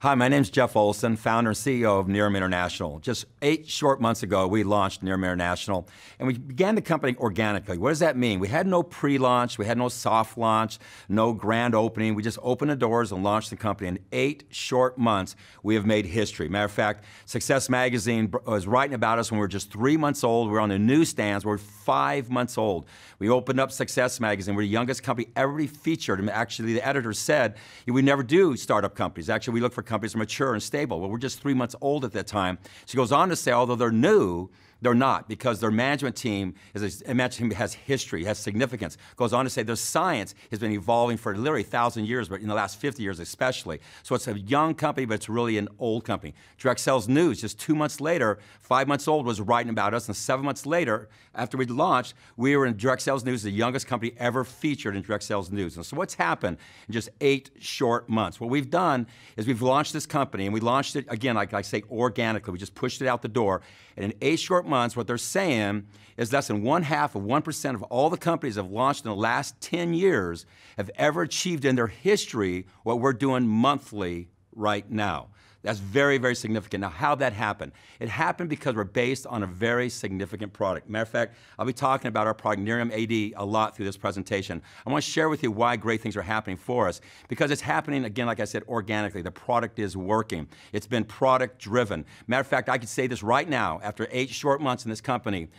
Hi, my name's Jeff Olson, founder and CEO of Nerium International. Just 8 short months ago, we launched Nerium International, and we began the company organically. What does that mean? We had no pre-launch, we had no soft launch, no grand opening. We just opened the doors and launched the company. In 8 short months, we have made history. Matter of fact, Success Magazine was writing about us when we were just 3 months old. We were on the newsstands. We were 5 months old. We opened up Success Magazine. We're the youngest company ever to be featured. And actually, the editor said, we never do startup companies. Actually, we look for companies that are mature and stable. Well, we're just 3 months old at that time. She goes on to say, although they're new, they're not, because their management team has history, has significance. Goes on to say their science has been evolving for literally 1,000 years, but in the last 50 years especially. So it's a young company, but it's really an old company. Direct Sales News, just 2 months later, 5 months old, was writing about us, and 7 months later, after we launched, we were in Direct Sales News, the youngest company ever featured in Direct Sales News. And so what's happened in just 8 short months? What we've done is we've launched this company, and we launched it, again, like I say, organically. We just pushed it out the door. And in 8 short months, what they're saying is less than 0.5% of all the companies that have launched in the last 10 years have ever achieved in their history what we're doing monthly right now. That's very, very significant. Now, how'd that happen? It happened because we're based on a very significant product. Matter of fact, I'll be talking about our product, Nerium AD, a lot through this presentation. I want to share with you why great things are happening for us, because it's happening, again, like I said, organically. The product is working. It's been product-driven. Matter of fact, I could say this right now, after 8 short months in this company,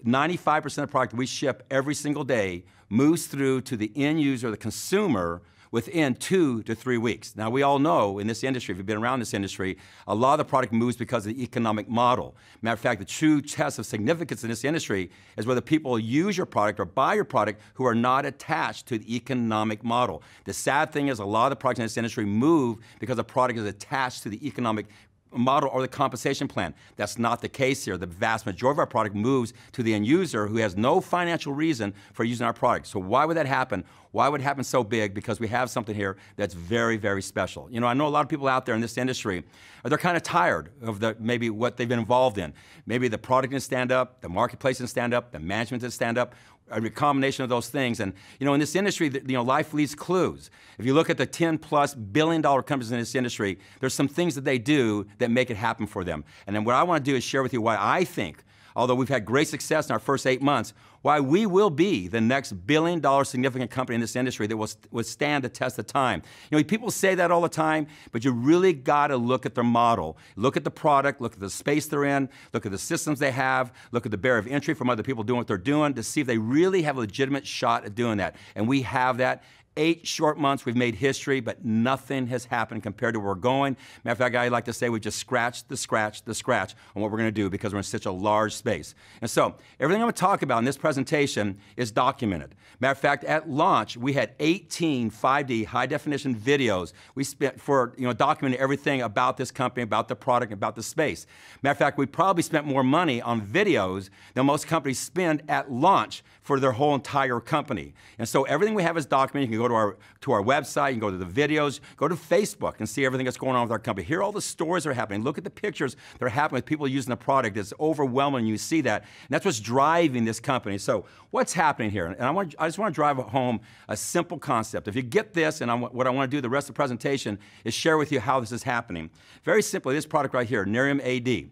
95% of the product we ship every single day moves through to the end user, the consumer, within 2 to 3 weeks. Now, we all know in this industry, if you've been around this industry, a lot of the product moves because of the economic model. Matter of fact, the true test of significance in this industry is whether people use your product or buy your product who are not attached to the economic model. The sad thing is a lot of the products in this industry move because the product is attached to the economic model or the compensation plan. That's not the case here. The vast majority of our product moves to the end user who has no financial reason for using our product. So why would that happen? Why would it happen so big? Because we have something here that's very, very special. You know, I know a lot of people out there in this industry, they're kind of tired of maybe what they've been involved in. Maybe the product didn't stand up, the marketplace didn't stand up, the management didn't stand up, a combination of those things. And you know, in this industry, life leaves clues. If you look at the $10+ billion companies in this industry, there's some things that they do that make it happen for them. And then what I want to do is share with you why I think, although we've had great success in our first 8 months, why we will be the next billion-dollar significant company in this industry that will withstand the test of time. You know, people say that all the time, but you really got to look at their model. Look at the product, look at the space they're in, look at the systems they have, look at the barrier of entry from other people doing what they're doing to see if they really have a legitimate shot at doing that. And we have that. 8 short months, we've made history, but nothing has happened compared to where we're going. Matter of fact, I like to say we've just scratched the scratch on what we're going to do because we're in such a large space. And so, everything I'm going to talk about in this presentation is documented. Matter of fact, at launch, we had 18 5D high-definition videos we spent for documenting everything about this company, about the product, about the space. Matter of fact, we probably spent more money on videos than most companies spend at launch for their whole entire company. And so everything we have is documented. You can go to our website, you can go to the videos, go to Facebook and see everything that's going on with our company. Hear all the stories that are happening. Look at the pictures that are happening with people using the product. It's overwhelming. You see that. And that's what's driving this company. So what's happening here? And I just want to drive home a simple concept. If you get this, and what I want to do the rest of the presentation is share with you how this is happening. Very simply, this product right here, Nerium AD.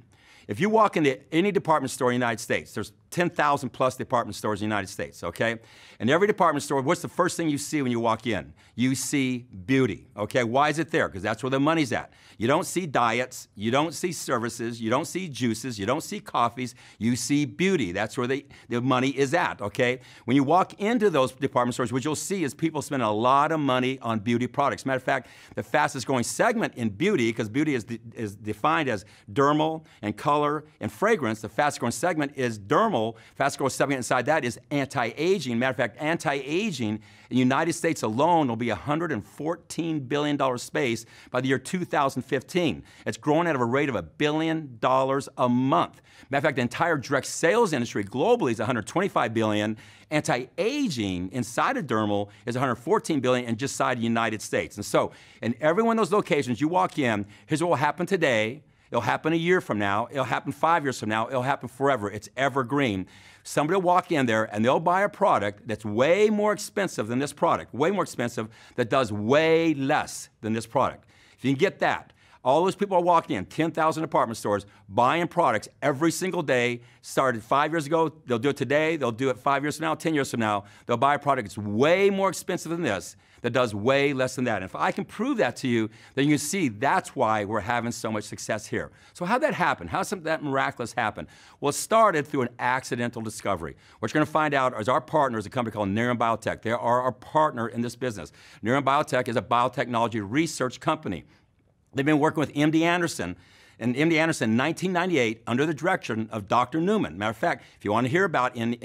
If you walk into any department store in the United States, there's 10,000 plus department stores in the United States, okay? And every department store, what's the first thing you see when you walk in? You see beauty, okay? Why is it there? Because that's where the money's at. You don't see diets, you don't see services, you don't see juices, you don't see coffees, you see beauty. That's where the money is at, okay? When you walk into those department stores, what you'll see is people spend a lot of money on beauty products. Matter of fact, the fastest growing segment in beauty, because beauty is defined as dermal and color and fragrance, the fastest growing segment is dermal. Fast growth segment inside that is anti-aging. Matter of fact, anti-aging in the United States alone will be a $114 billion space by the year 2015. It's growing at a rate of $1 billion a month. Matter of fact, the entire direct sales industry globally is $125 billion. Anti-aging inside of dermal is $114 billion and just inside the United States. And so, in every one of those locations you walk in, here's what will happen today. It'll happen a year from now. It'll happen 5 years from now. It'll happen forever. It's evergreen. Somebody will walk in there and they'll buy a product that's way more expensive than this product, way more expensive, that does way less than this product. If you can get that, All those people are walking in, 10,000 department stores, buying products every single day. Started 5 years ago. They'll do it today. They'll do it 5 years from now, 10 years from now. They'll buy a product that's way more expensive than this, that does way less than that. And if I can prove that to you, then you can see that's why we're having so much success here. So how'd that happen? How'd that miraculous happen? Well, it started through an accidental discovery. What you're going to find out is our partner is a company called Nerium Biotech. They are our partner in this business. Nerium Biotech is a biotechnology research company. They've been working with MD Anderson, and MD Anderson in 1998 under the direction of Dr. Newman. Matter of fact, if you want to hear about Nerium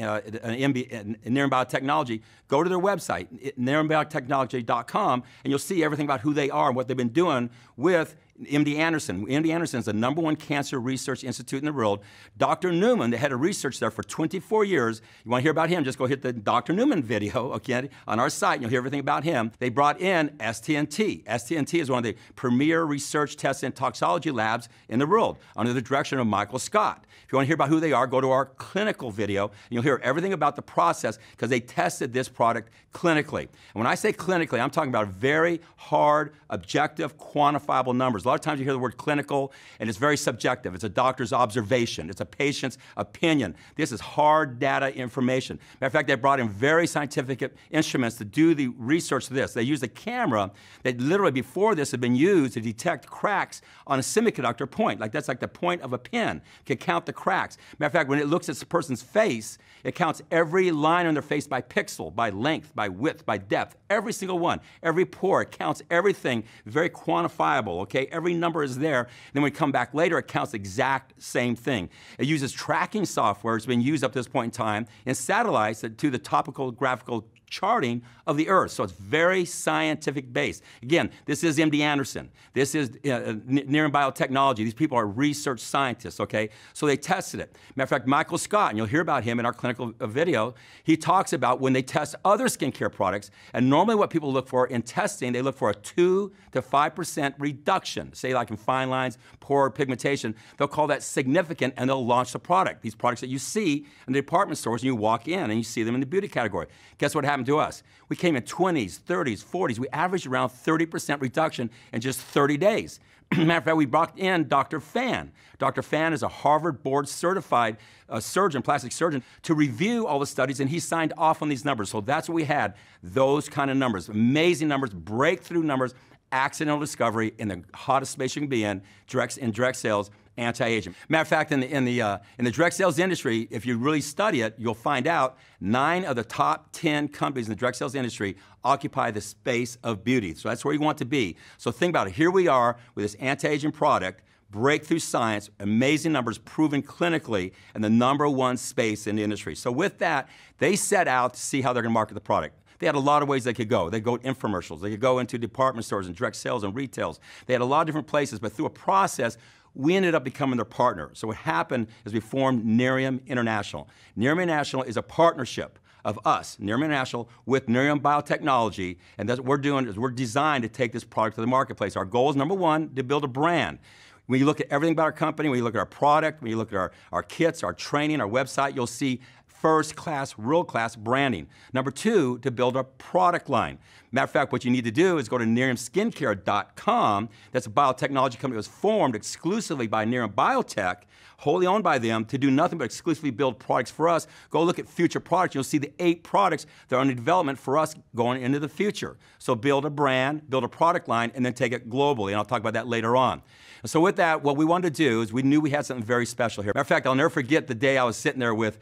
Biotechnology, go to their website, neriumbiotechnology.com, and you'll see everything about who they are and what they've been doing with MD Anderson. MD Anderson is the #1 cancer research institute in the world. Dr. Newman, the head of research there for 24 years. You want to hear about him, just go hit the Dr. Newman video, okay, on our site, and you'll hear everything about him. They brought in STNT. STNT is one of the premier research, test, and toxicology labs in the world under the direction of Michael Scott. If you want to hear about who they are, go to our clinical video, and you'll hear everything about the process because they tested this product clinically. And when I say clinically, I'm talking about very hard, objective, quantifiable numbers. A lot of times you hear the word clinical, and it's very subjective. It's a doctor's observation. It's a patient's opinion. This is hard data information. Matter of fact, they brought in very scientific instruments to do the research to this. They used a camera that literally before this had been used to detect cracks on a semiconductor point. Like that's like the point of a pen. It can count the cracks. Matter of fact, when it looks at a person's face, it counts every line on their face by pixel, by length, by width, by depth. Every single one. Every pore. It counts everything. Very quantifiable, okay? Every number is there. Then when we come back later, it counts the exact same thing. It uses tracking software. It's been used up to this point in time in satellites that do the topographical charting of the Earth. So it's very scientific based. Again, this is MD Anderson. This is Nerium Biotechnology. These people are research scientists, okay? So they tested it. Matter of fact, Michael Scott, and you'll hear about him in our clinical video, he talks about when they test other skincare products, and normally what people look for in testing, they look for a 2 to 5% reduction. Say like in fine lines, pore pigmentation, they'll call that significant and they'll launch the product. These products that you see in the department stores and you walk in and you see them in the beauty category. Guess what happened to us? We came in 20s, 30s, 40s. We averaged around 30% reduction in just 30 days. Matter of fact, we brought in Dr. Fan. Dr. Fan is a Harvard board certified surgeon, plastic surgeon, to review all the studies, and he signed off on these numbers. So that's what we had, those kind of numbers, amazing numbers, breakthrough numbers, accidental discovery in the hottest space you can be in direct sales, anti-aging. Matter of fact, in the direct sales industry, if you really study it, you'll find out 9 of the top 10 companies in the direct sales industry occupy the space of beauty. So that's where you want to be. So think about it. Here we are with this anti-aging product, breakthrough science, amazing numbers proven clinically, and the #1 space in the industry. So with that, they set out to see how they're going to market the product. They had a lot of ways they could go. They go infomercials. They could go into department stores and direct sales and retails. They had a lot of different places, but through a process, we ended up becoming their partner. So what happened is we formed Nerium International. Nerium International is a partnership of us, Nerium International, with Nerium Biotechnology, and that's what we're doing is we're designed to take this product to the marketplace. Our goal is, #1, to build a brand. When you look at everything about our company, when you look at our product, when you look at our kits, our training, our website, you'll see first-class, world-class branding. #2, to build a product line. Matter of fact, what you need to do is go to neriumskincare.com. That's a biotechnology company that was formed exclusively by Nerium Biotech, wholly owned by them, to do nothing but exclusively build products for us. Go look at future products. You'll see the 8 products that are under development for us going into the future. So build a brand, build a product line, and then take it globally, and I'll talk about that later on. So with that, what we wanted to do is we knew we had something very special here. Matter of fact, I'll never forget the day I was sitting there with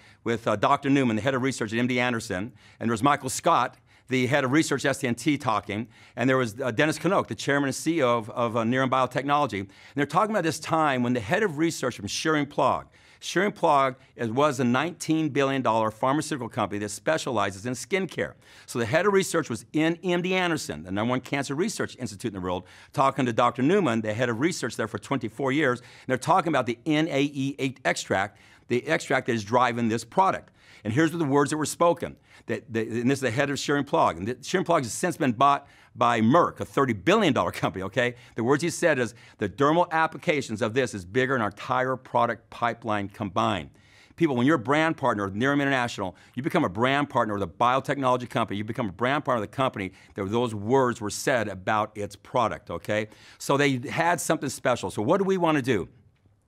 Dr. Newman, the head of research at MD Anderson, and there was Michael Scott, the head of research at STNT, talking, and there was Dennis Knoke, the chairman and CEO of Nerium Biotechnology, and they're talking about this time when the head of research from Schering-Plough was a $19 billion pharmaceutical company that specializes in skincare. So the head of research was in MD Anderson, the #1 cancer research institute in the world, talking to Dr. Newman, the head of research there for 24 years, and they're talking about the NAE8 extract, the extract that is driving this product. And here's the words that were spoken. And this is the head of Schering-Plough. And Schering-Plough has since been bought by Merck, a $30 billion company, okay? The words he said is, the dermal applications of this is bigger than our entire product pipeline combined. People, when you're a brand partner with Nerium International, you become a brand partner with a biotechnology company. You become a brand partner of the company that those words were said about its product, okay? So they had something special. So what do we want to do?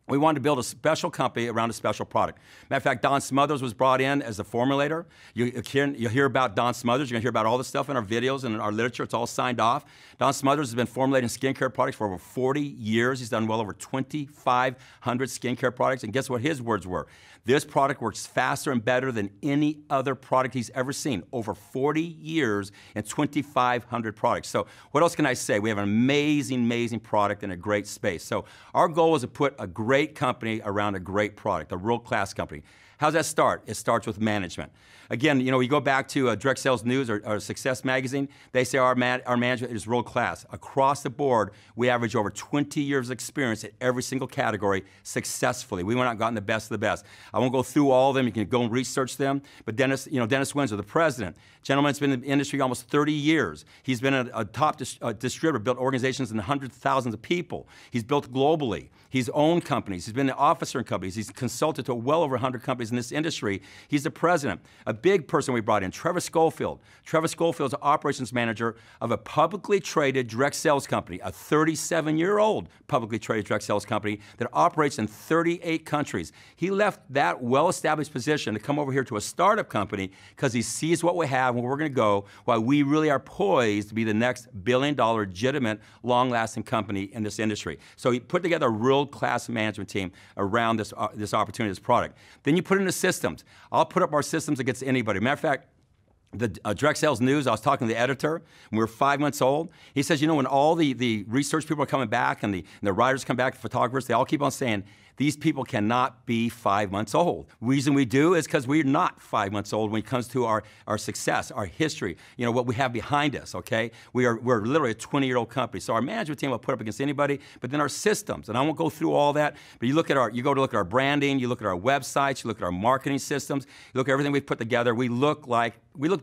We wanted to build a special company around a special product. Matter of fact, Don Smothers was brought in as the formulator. You'll hear about Don Smothers. You're going to hear about all this stuff in our videos and in our literature. It's all signed off. Don Smothers has been formulating skincare products for over 40 years. He's done well over 2,500 skincare products. And guess what his words were? This product works faster and better than any other product he's ever seen. Over 40 years and 2,500 products. So what else can I say? We have an amazing, amazing product in a great space. So our goal is to put a great company around a great product, a world-class company. How's that start? It starts with management. Again, you know, we go back to Direct Sales News or Success Magazine. They say our management is world-class. Across the board, we average over 20 years of experience in every single category successfully. We went out and gotten the best of the best. I won't go through all of them. You can go and research them. But Dennis Windsor, the president, gentleman's been in the industry almost 30 years. He's been a top distributor, built organizations in hundreds of thousands of people. He's built globally. He's owned companies. He's been an officer in companies. He's consulted to well over 100 companies in this industry. He's the president. A big person we brought in, Trevor Schofield. Trevor Schofield is an operations manager of a publicly traded direct sales company, a 37-year-old publicly traded direct sales company that operates in 38 countries. He left that well-established position to come over here to a startup company because he sees what we have and where we're going to go, while we really are poised to be the next billion-dollar, legitimate, long-lasting company in this industry. So he put together a world-class management team around this opportunity, this product. Then you put in the systems. I'll put up our systems against anybody. Matter of fact, the Direct Sales News, I was talking to the editor, and we were 5 months old. He says, you know, when all the research people are coming back and the writers come back, the photographers, they all keep on saying, these people cannot be 5 months old. The reason we do is because we're not 5 months old when it comes to our success, our history, you know, what we have behind us, okay? We're literally a 20-year-old company. So our management team will put up against anybody, but then our systems, and I won't go through all that, but you go to look at our branding, you look at our websites, you look at our marketing systems, you look at everything we've put together, we look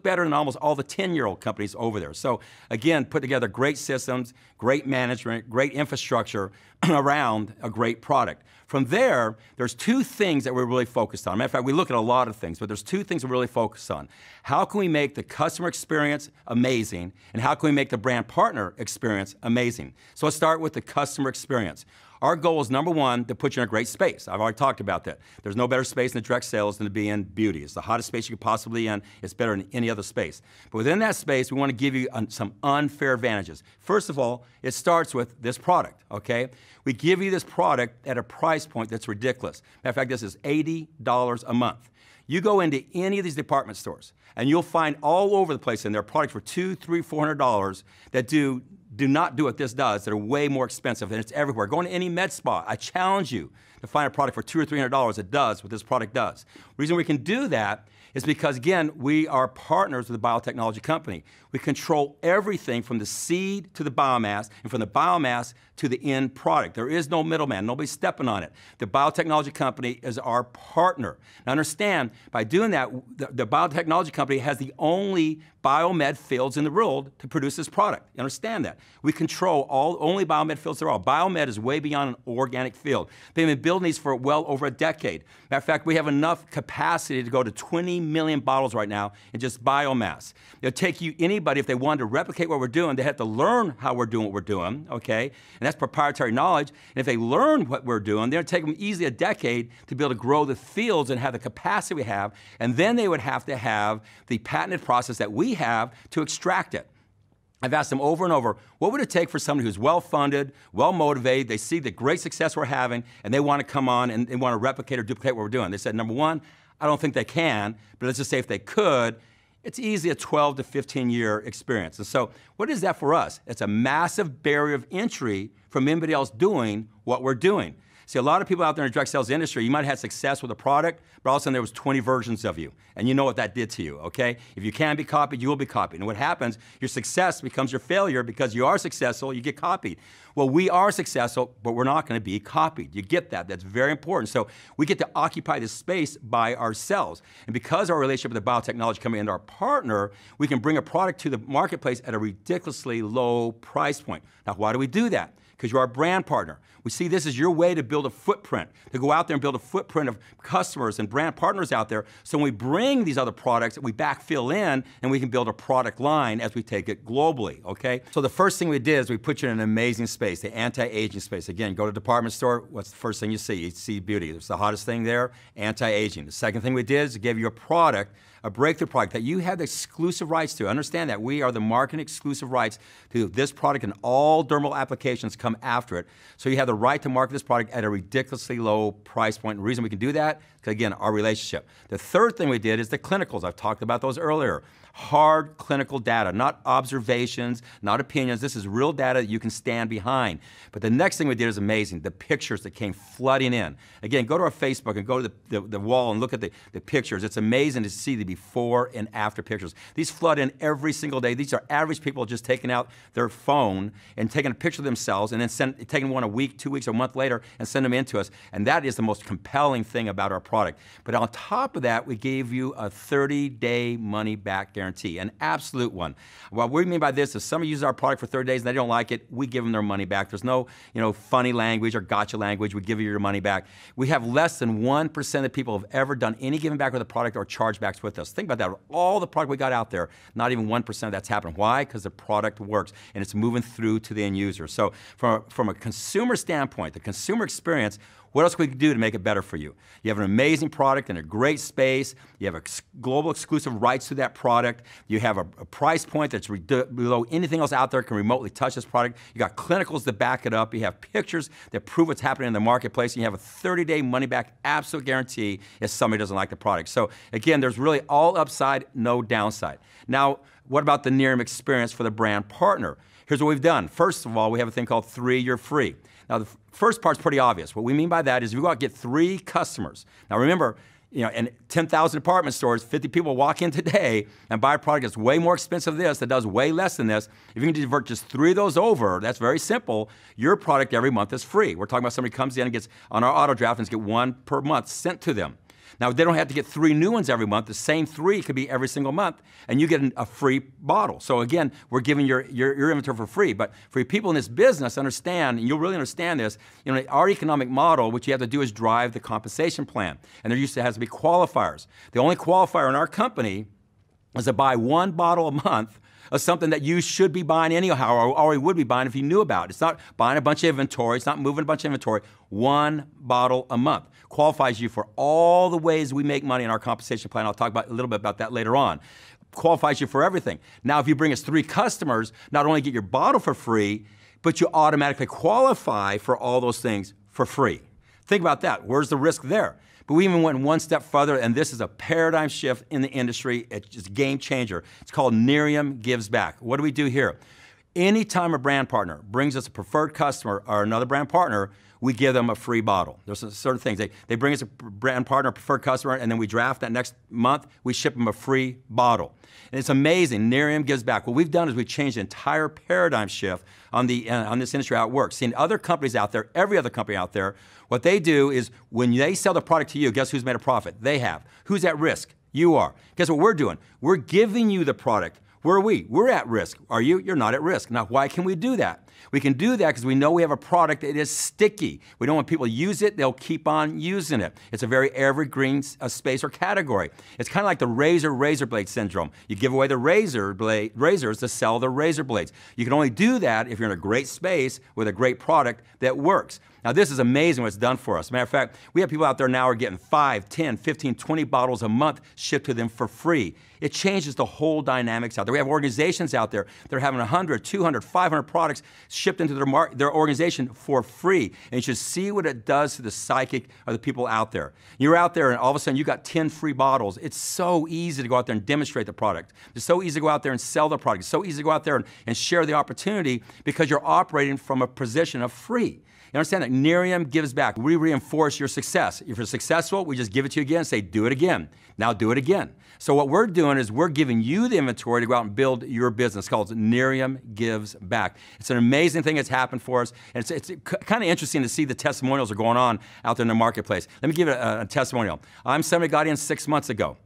better than almost all the 10-year-old companies over there. So again, put together great systems, great management, great infrastructure around a great product. From there, there's two things that we're really focused on. Matter of fact, we look at a lot of things, but there's two things we're really focused on. How can we make the customer experience amazing, and how can we make the brand partner experience amazing? So let's start with the customer experience. Our goal is, number one, to put you in a great space. I've already talked about that. There's no better space in the direct sales than to be in beauty. It's the hottest space you could possibly be in. It's better than any other space. But within that space, we want to give you some unfair advantages. First of all, it starts with this product, okay? We give you this product at a price point that's ridiculous. Matter of fact, this is $80 a month. You go into any of these department stores, and you'll find all over the place in there products for $200, $300, $400 that do not do what this does, that are way more expensive, and it's everywhere. Go into any med spa. I challenge you to find a product for $200 or $300 that does what this product does. The reason we can do that is because, again, we are partners with a biotechnology company. We control everything from the seed to the biomass, and from the biomass to the end product. There is no middleman. Nobody's stepping on it. The biotechnology company is our partner. Now understand, by doing that, the biotechnology company has the only biomed fields in the world to produce this product. You understand that? We control only biomed fields there are. Biomed is way beyond an organic field. They've been building these for well over a decade. Matter of fact, we have enough capacity to go to 20 million bottles right now in just biomass. It'll take anybody, if they wanted to replicate what we're doing, they have to learn how we're doing what we're doing, okay? And that's proprietary knowledge. And if they learn what we're doing, then it'll take them easily a decade to be able to grow the fields and have the capacity we have. And then they would have to have the patented process that we have to extract it. I've asked them over and over, what would it take for somebody who's well-funded, well-motivated, they see the great success we're having, and they want to come on and they want to replicate or duplicate what we're doing? They said, number one, I don't think they can, but let's just say if they could, it's easily a 12 to 15-year experience. And so what is that for us? It's a massive barrier of entry from anybody else doing what we're doing. See, a lot of people out there in the direct sales industry, you might have had success with a product, but all of a sudden there was 20 versions of you. And you know what that did to you, okay? If you can be copied, you will be copied. And what happens, your success becomes your failure because you are successful, you get copied. Well, we are successful, but we're not going to be copied. You get that. That's very important. So we get to occupy this space by ourselves. And because our relationship with the biotechnology company and our partner, we can bring a product to the marketplace at a ridiculously low price point. Now, why do we do that? because you're our brand partner. We see this as your way to build a footprint, to go out there and build a footprint of customers and brand partners out there. So when we bring these other products, we backfill in and we can build a product line as we take it globally, okay? So the first thing we did is we put you in an amazing space, the anti-aging space. Again, go to a department store, what's the first thing you see? You see beauty. It's the hottest thing there, anti-aging. The second thing we did is give you a product, a breakthrough product that you have the exclusive rights to. Understand that we are the market exclusive rights to this product, and all dermal applications come after it. So you have the right to market this product at a ridiculously low price point. And the reason we can do that, because again, our relationship. The third thing we did is the clinicals. I've talked about those earlier. Hard clinical data, not observations, not opinions. This is real data that you can stand behind. But the next thing we did is amazing, the pictures that came flooding in. Again, go to our Facebook and go to the wall and look at the pictures. It's amazing to see the before and after pictures. These flood in every single day. These are average people just taking out their phone and taking a picture of themselves and then taking one a week, 2 weeks, or a month later and send them in to us. And that is the most compelling thing about our product. But on top of that, we gave you a 30-day money-back guarantee, an absolute one. What we mean by this is somebody uses our product for 30 days and they don't like it, we give them their money back. There's no funny language or gotcha language. We give you your money back. We have less than 1% of people have ever done any giving back with a product or chargebacks with us. Think about that. All the product we got out there, not even 1% of that's happened. Why? Because the product works and it's moving through to the end user. So from a consumer standpoint, the consumer experience, what else can we do to make it better for you? You have an amazing product in a great space. You have global exclusive rights to that product. You have a price point that's below anything else out there can remotely touch this product. You got clinicals to back it up. You have pictures that prove what's happening in the marketplace. And you have a 30-day money-back absolute guarantee if somebody doesn't like the product. So again, there's really all upside, no downside. Now, what about the Nerium experience for the brand partner? Here's what we've done. First of all, we have a thing called 3 Year Free. Now, the first part's pretty obvious. What we mean by that is if you go out and get 3 customers. Now, remember, in 10,000 department stores, 50 people walk in today and buy a product that's way more expensive than this, that does way less than this. If you can divert just 3 of those over, that's very simple. Your product every month is free. We're talking about somebody comes in and gets on our auto draft and gets 1 per month sent to them. Now, they don't have to get 3 new ones every month. The same 3 could be every single month, and you get a free bottle. So again, we're giving your inventory for free. But for your people in this business, understand, and you'll really understand this, our economic model, what you have to do is drive the compensation plan. And there has to be qualifiers. The only qualifier in our company is to buy 1 bottle a month of something that you should be buying anyhow, or already would be buying if you knew about it. It's not buying a bunch of inventory. It's not moving a bunch of inventory. 1 bottle a month qualifies you for all the ways we make money in our compensation plan. I'll talk a little bit about that later on. Qualifies you for everything. Now, if you bring us 3 customers, not only get your bottle for free, but you automatically qualify for all those things for free. Think about that. Where's the risk there? But we even went 1 step further, and this is a paradigm shift in the industry. It's just a game changer. It's called Nerium Gives Back. What do we do here? Anytime a brand partner brings us a preferred customer or another brand partner, we give them a free bottle. There's certain things. They bring us a brand partner, a preferred customer, and then we draft that next month, we ship them a free bottle. And it's amazing, Nerium Gives Back. What we've done is we've changed the entire paradigm shift on this industry, how it works. Seeing other companies out there, every other company out there, what they do is when they sell the product to you, guess who's made a profit? They have. Who's at risk? You are. Guess what we're doing? We're giving you the product. Where are we? We're at risk. Are you? You're not at risk. Now, why can we do that? We can do that because we know we have a product that is sticky. We know when people use it, they'll keep on using it. It's a very evergreen space or category. It's kind of like the razor blade syndrome. You give away the razors to sell the razor blades. You can only do that if you're in a great space with a great product that works. Now, this is amazing what it's done for us. Matter of fact, we have people out there now who are getting 5, 10, 15, 20 bottles a month shipped to them for free. It changes the whole dynamics out there. We have organizations out there that are having 100, 200, 500 products shipped into their organization for free. And you should see what it does to the psychic of the people out there. You're out there and all of a sudden you got 10 free bottles. It's so easy to go out there and demonstrate the product. It's so easy to go out there and sell the product. It's so easy to go out there and share the opportunity because you're operating from a position of free. You understand that Nerium gives back. We reinforce your success. If you're successful, we just give it to you again and say, do it again. Now do it again. So what we're doing is we're giving you the inventory to go out and build your business. It's called Nerium Gives Back. It's an amazing thing that's happened for us. And it's kind of interesting to see the testimonials that are going on out there in the marketplace. Let me give you a testimonial. Somebody got in 6 months ago.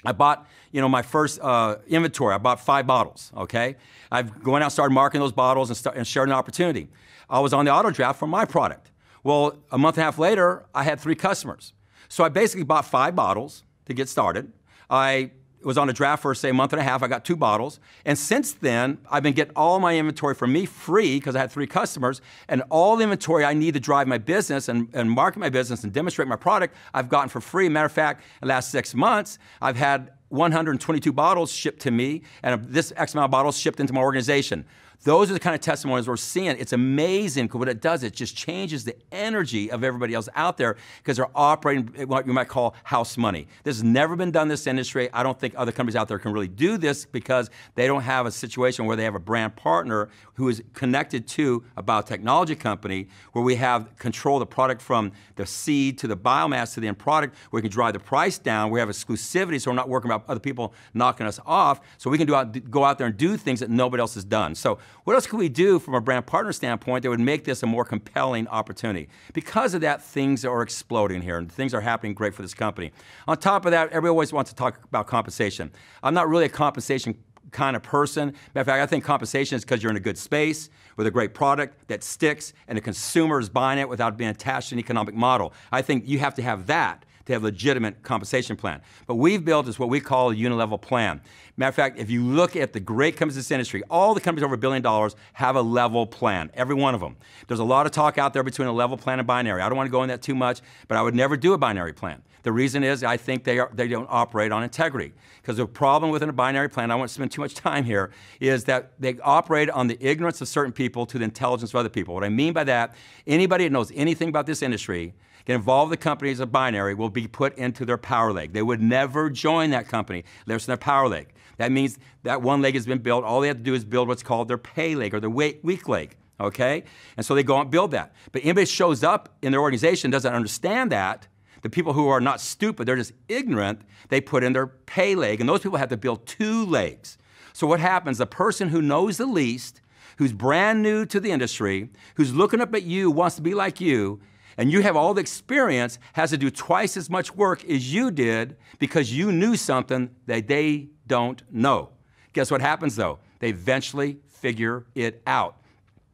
I bought, my first inventory. I bought 5 bottles, okay? I've gone out and started marketing those bottles and shared an opportunity. I was on the auto draft for my product. Well, a month and a half later, I had 3 customers. So I basically bought 5 bottles to get started. I was on a draft for, say, a month and a half. I got 2 bottles. And since then, I've been getting all my inventory for me free because I had 3 customers. And all the inventory I need to drive my business and market my business and demonstrate my product, I've gotten for free. Matter of fact, in the last 6 months, I've had 122 bottles shipped to me, and this X amount of bottles shipped into my organization. Those are the kind of testimonies we're seeing. It's amazing because what it does, it just changes the energy of everybody else out there because they're operating what you might call house money. This has never been done in this industry. I don't think other companies out there can really do this because they don't have a situation where they have a brand partner who is connected to a biotechnology company where we have control of the product from the seed to the biomass to the end product, where we can drive the price down. We have exclusivity, so we're not working about other people knocking us off, so we can go out there and do things that nobody else has done. So what else could we do from a brand partner standpoint that would make this a more compelling opportunity? Because of that, things are exploding here, and things are happening great for this company. On top of that, everybody always wants to talk about compensation. I'm not really a compensation kind of person. Matter of fact, I think compensation is because you're in a good space with a great product that sticks and the consumer is buying it without being attached to an economic model. I think you have to have that to have a legitimate compensation plan. But we've built is what we call a unilevel plan. Matter of fact, if you look at the great companies in this industry, all the companies over $1 billion have a level plan, every one of them. There's a lot of talk out there between a level plan and binary. I don't want to go into that too much, but I would never do a binary plan. The reason is I think they don't operate on integrity. Because the problem within a binary plan, I won't spend too much time here, is that they operate on the ignorance of certain people to the intelligence of other people. What I mean by that, anybody that knows anything about this industry get involved with the company as a binary will be put into their power leg. They would never join that company unless in their power leg. That means that one leg has been built. All they have to do is build what's called their pay leg or their weak leg, okay? And so they go out and build that. But anybody that shows up in their organization doesn't understand that. The people who are not stupid, they're just ignorant, they put in their pay leg, and those people have to build 2 legs. So what happens, the person who knows the least, who's brand new to the industry, who's looking up at you, wants to be like you, and you have all the experience, has to do twice as much work as you did because you knew something that they don't know. Guess what happens though? They eventually figure it out.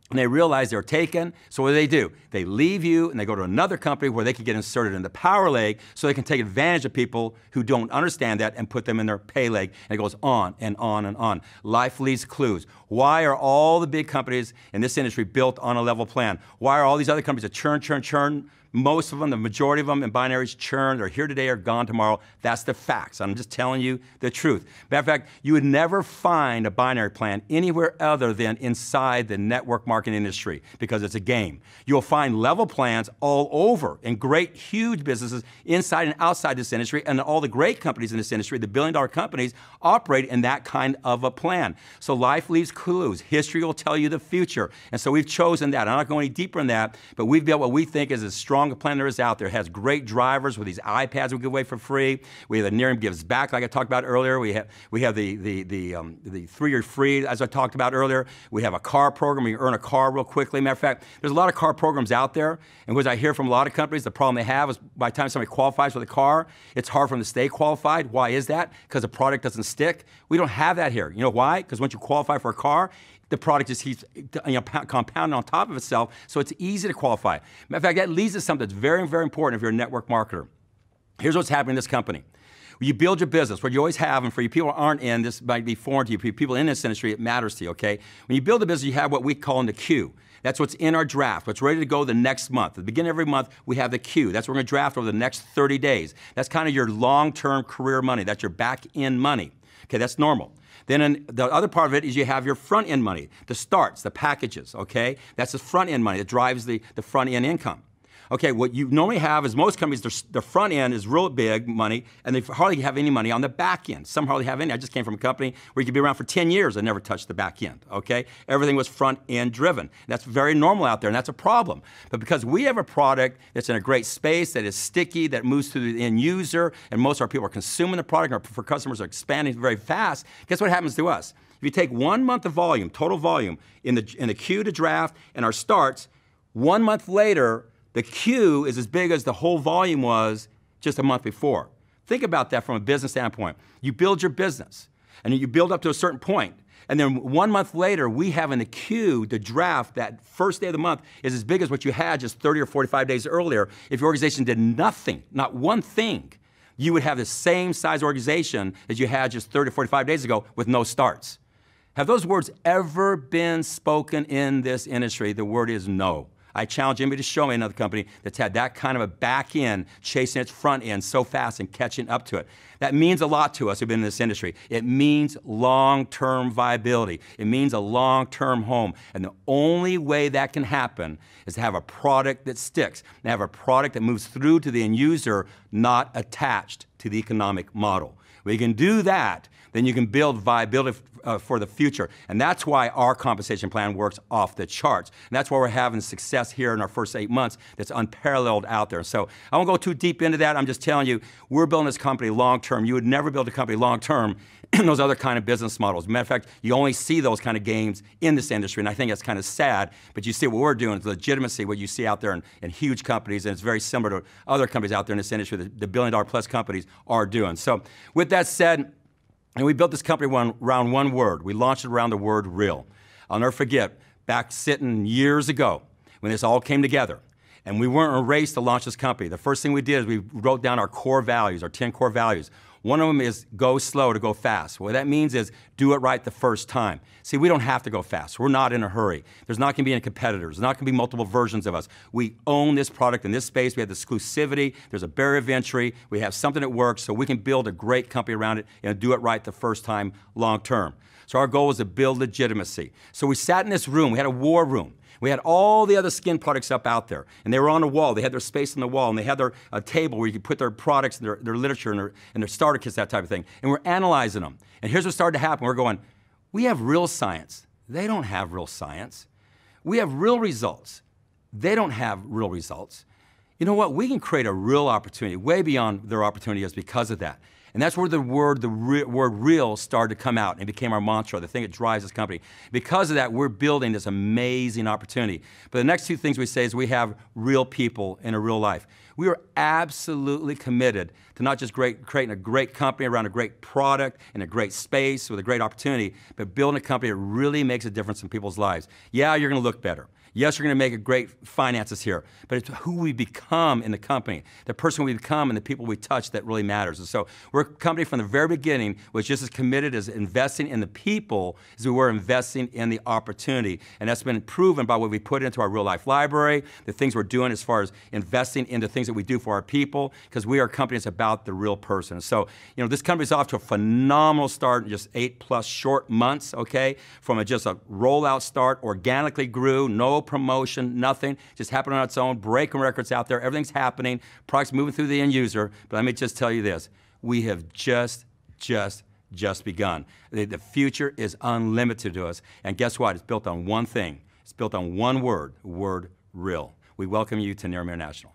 And they realize they're taken, so what do? They leave you and they go to another company where they can get inserted in the power leg so they can take advantage of people who don't understand that and put them in their pay leg. And it goes on and on and on. Life leaves clues. Why are all the big companies in this industry built on a level plan? Why are all these other companies that churn? Most of them, the majority of them in binaries churn. They're here today or gone tomorrow. That's the facts. I'm just telling you the truth. Matter of fact, you would never find a binary plan anywhere other than inside the network marketing industry because it's a game. You'll find level plans all over in great, huge businesses inside and outside this industry, and all the great companies in this industry, the billion-dollar companies, operate in that kind of a plan. So life leaves clues. History will tell you the future. And so we've chosen that. I'm not going any deeper in that, but we've built what we think is as strong a plan there is out there. It has great drivers with these iPads we give away for free. We have the Nerium Gives Back, like I talked about earlier. We have the 3-year free, as I talked about earlier. We have a car program where you earn a car real quickly. Matter of fact, there's a lot of car programs out there, and what I hear from a lot of companies, the problem they have is by the time somebody qualifies for the car, it's hard for them to stay qualified. Why is that? Because the product doesn't stick. We don't have that here. You know why? Because once you qualify for a car, the product just keeps compounding on top of itself, so it's easy to qualify. Matter of fact, that leads to something that's very, very important if you're a network marketer. Here's what's happening in this company. When you build your business, what you always have, and for you people who aren't in, this might be foreign to you, people in this industry, it matters to you, okay? When you build a business, you have what we call in the queue. That's what's in our draft, what's ready to go the next month. At the beginning of every month, we have the queue. That's what we're going to draft over the next 30 days. That's kind of your long-term career money. That's your back-end money. Okay, that's normal. Then the other part of it is you have your front-end money, the starts, the packages, okay? That's the front-end money that drives the front-end income. Okay, what you normally have is most companies, their front end is real big money, and they hardly have any money on the back end. Some hardly have any. I just came from a company where you could be around for 10 years and never touch the back end, okay? Everything was front end driven. That's very normal out there, and that's a problem. But because we have a product that's in a great space, that is sticky, that moves through the end user, and most of our people are consuming the product, and our customers are expanding very fast, guess what happens to us? If you take 1 month of volume, total volume, in the queue to draft and our starts, 1 month later, the queue is as big as the whole volume was just a month before. Think about that from a business standpoint. You build your business, and you build up to a certain point, and then 1 month later, we have in the queue, the draft, that first day of the month is as big as what you had just 30 or 45 days earlier. If your organization did nothing, not one thing, you would have the same size organization as you had just 30 or 45 days ago with no starts. Have those words ever been spoken in this industry? The word is no. I challenge anybody to show me another company that's had that kind of a back end chasing its front end so fast and catching up to it. That means a lot to us who've been in this industry. It means long-term viability. It means a long-term home. And the only way that can happen is to have a product that sticks, and have a product that moves through to the end user, not attached to the economic model. When you can do that, then you can build viability for the future. And that's why our compensation plan works off the charts. And that's why we're having success here in our first 8 months that's unparalleled out there. So I won't go too deep into that. I'm just telling you, we're building this company long-term. You would never build a company long-term in those other kind of business models. Matter of fact, you only see those kind of games in this industry, and I think that's kind of sad, but you see what we're doing is legitimacy, what you see out there in huge companies, and it's very similar to other companies out there in this industry, the billion-dollar-plus companies are doing. So with that said, and we built this company around one word. We launched it around the word real. I'll never forget, back sitting years ago when this all came together, and we weren't in a race to launch this company. The first thing we did is we wrote down our core values, our 10 core values. One of them is go slow to go fast. What that means is do it right the first time. See, we don't have to go fast. We're not in a hurry. There's not going to be any competitors. There's not going to be multiple versions of us. We own this product in this space. We have the exclusivity. There's a barrier of entry. We have something that works, so we can build a great company around it and do it right the first time long term. So our goal was to build legitimacy. So we sat in this room. We had a war room. We had all the other skin products up out there, and they were on the wall. They had their space on the wall, and they had their table where you could put their products and their literature and their starter kits, that type of thing. And we're analyzing them. And here's what started to happen. We're going, we have real science. They don't have real science. We have real results. They don't have real results. You know what? We can create a real opportunity way beyond their opportunity is because of that. And that's where the word real started to come out and became our mantra, the thing that drives this company. Because of that, we're building this amazing opportunity. But the next two things we say is we have real people in a real life. We are absolutely committed to not just creating a great company around a great product in a great space with a great opportunity, but building a company that really makes a difference in people's lives. Yeah, you're going to look better. Yes, you're going to make a great finances here, but it's who we become in the company, the person we become and the people we touch that really matters. And so we're a company from the very beginning was just as committed as investing in the people as we were investing in the opportunity. And that's been proven by what we put into our real life library, the things we're doing as far as investing into things that we do for our people, because we are a company that's about the real person. So, you know, this company's off to a phenomenal start in just 8+ short months, okay? From just a rollout start, organically grew, no promotion, nothing, just happened on its own, breaking records out there, everything's happening, products moving through the end user. But let me just tell you this, we have just begun. The future is unlimited to us, and guess what? It's built on one thing. It's built on one word, the word real. We welcome you to Nerium International.